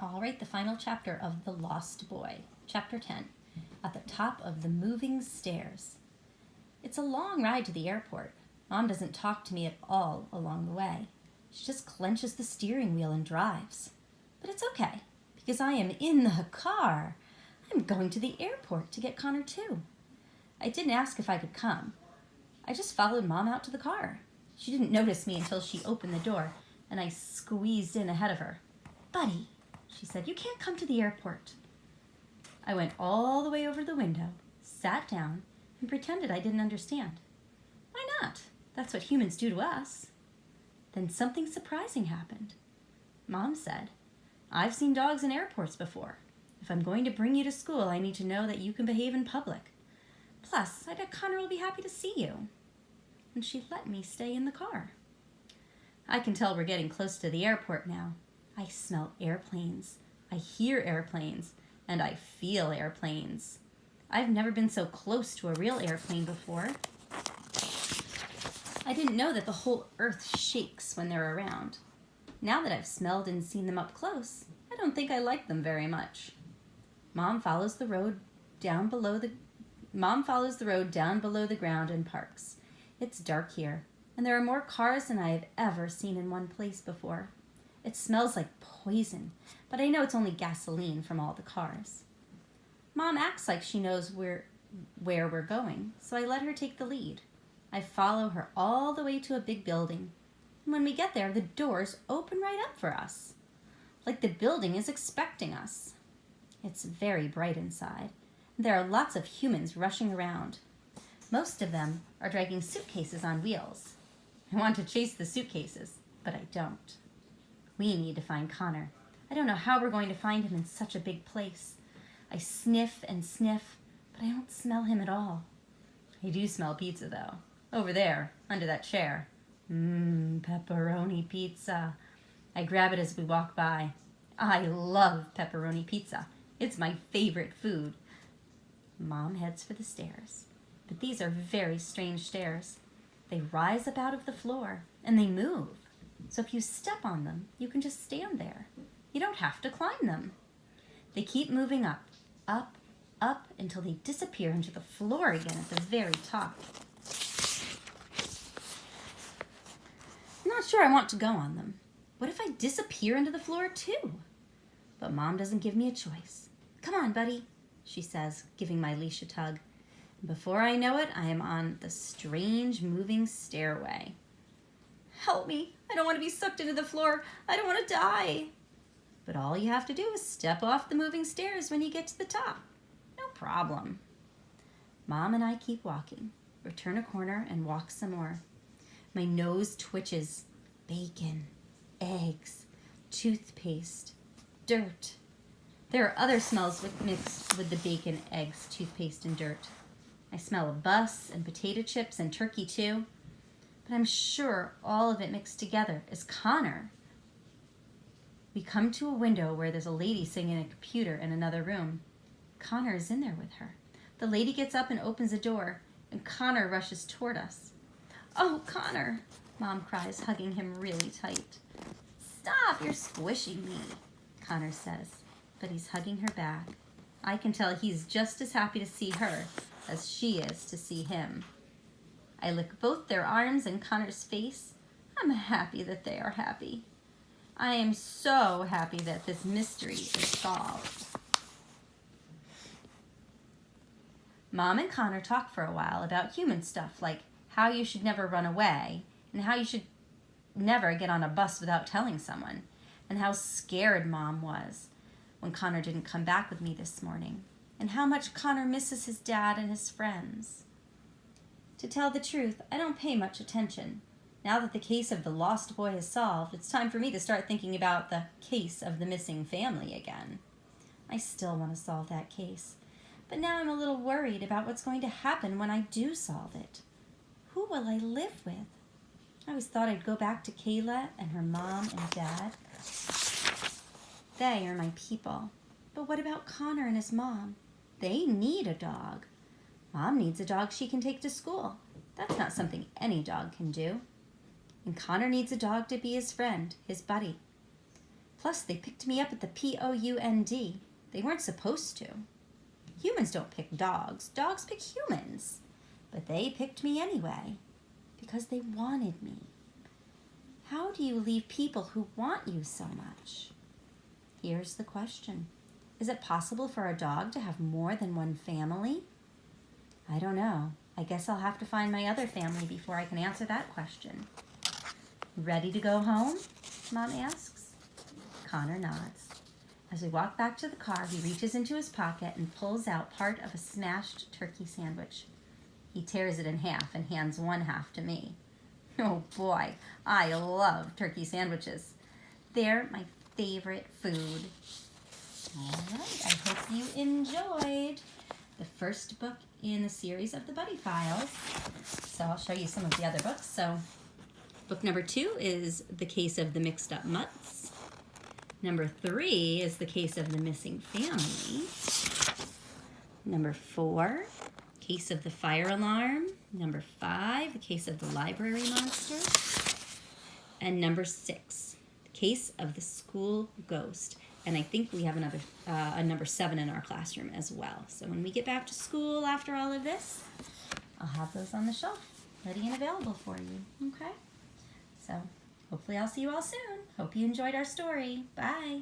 All right, the final chapter of The Lost Boy, Chapter 10, At the Top of the Moving Stairs. It's a long ride to the airport. Mom doesn't talk to me at all along the way. She just clenches the steering wheel and drives. But it's okay, because I am in the car. I'm going to the airport to get Connor too. I didn't ask if I could come. I just followed Mom out to the car. She didn't notice me until she opened the door, and I squeezed in ahead of her. "Buddy," she said, "you can't come to the airport." I went all the way over to the window, sat down, and pretended I didn't understand. Why not? That's what humans do to us. Then something surprising happened. Mom said, "I've seen dogs in airports before. If I'm going to bring you to school, I need to know that you can behave in public. Plus, I bet Connor will be happy to see you." And she let me stay in the car. I can tell we're getting close to the airport now. I smell airplanes, I hear airplanes, and I feel airplanes. I've never been so close to a real airplane before. I didn't know that the whole earth shakes when they're around. Now that I've smelled and seen them up close, I don't think I like them very much. Mom follows the road down below the ground and parks. It's dark here, and there are more cars than I have ever seen in one place before. It smells like poison, but I know it's only gasoline from all the cars. Mom acts like she knows where we're going, so I let her take the lead. I follow her all the way to a big building, and when we get there, the doors open right up for us, like the building is expecting us. It's very bright inside, and there are lots of humans rushing around. Most of them are dragging suitcases on wheels. I want to chase the suitcases, but I don't. We need to find Connor. I don't know how we're going to find him in such a big place. I sniff and sniff, but I don't smell him at all. I do smell pizza, though. Over there, under that chair. Pepperoni pizza. I grab it as we walk by. I love pepperoni pizza. It's my favorite food. Mom heads for the stairs. But these are very strange stairs. They rise up out of the floor, and they move. So if you step on them, you can just stand there. You don't have to climb them. They keep moving up, up, up, until they disappear into the floor again at the very top. I'm not sure I want to go on them. What if I disappear into the floor too? But Mom doesn't give me a choice. "Come on, buddy," she says, giving my leash a tug. And before I know it, I am on the strange moving stairway. "Help me. I don't want to be sucked into the floor. I don't want to die." But all you have to do is step off the moving stairs when you get to the top. No problem. Mom and I keep walking, turn a corner, and walk some more. My nose twitches. Bacon, eggs, toothpaste, dirt. There are other smells mixed with the bacon, eggs, toothpaste, and dirt. I smell a bus and potato chips and turkey too. But I'm sure all of it mixed together is Connor. We come to a window where there's a lady sitting in a computer in another room. Connor is in there with her. The lady gets up and opens the door, and Connor rushes toward us. "Oh, Connor," Mom cries, hugging him really tight. "Stop, you're squishing me," Connor says, but he's hugging her back. I can tell he's just as happy to see her as she is to see him. I lick both their arms and Connor's face. I'm happy that they are happy. I am so happy that this mystery is solved. Mom and Connor talk for a while about human stuff, like how you should never run away, and how you should never get on a bus without telling someone, and how scared Mom was when Connor didn't come back with me this morning, and how much Connor misses his dad and his friends. To tell the truth, I don't pay much attention. Now that the case of the lost boy is solved, it's time for me to start thinking about the case of the missing family again. I still want to solve that case, but now I'm a little worried about what's going to happen when I do solve it. Who will I live with? I always thought I'd go back to Kayla and her mom and dad. They are my people. But what about Connor and his mom? They need a dog. Mom needs a dog she can take to school. That's not something any dog can do. And Connor needs a dog to be his friend, his buddy. Plus, they picked me up at the POUND. They weren't supposed to. Humans don't pick dogs. Dogs pick humans. But they picked me anyway because they wanted me. How do you leave people who want you so much? Here's the question. Is it possible for a dog to have more than one family? I don't know. I guess I'll have to find my other family before I can answer that question. Ready to go home? Mom asks. Connor nods. As we walk back to the car, he reaches into his pocket and pulls out part of a smashed turkey sandwich. He tears it in half and hands one half to me. Oh boy, I love turkey sandwiches. They're my favorite food. All right, I hope you enjoyed the first book in the series of the Buddy Files. So I'll show you some of the other books. So book number 2 is The Case of the Mixed Up Mutts. Number 3 is The Case of the Missing Family. Number 4, Case of the Fire Alarm. Number 5, The Case of the Library Monster. And number 6, The Case of the School Ghost. And I think we have a number 7 in our classroom as well. So when we get back to school after all of this, I'll have those on the shelf, ready and available for you, okay? So hopefully I'll see you all soon. Hope you enjoyed our story. Bye.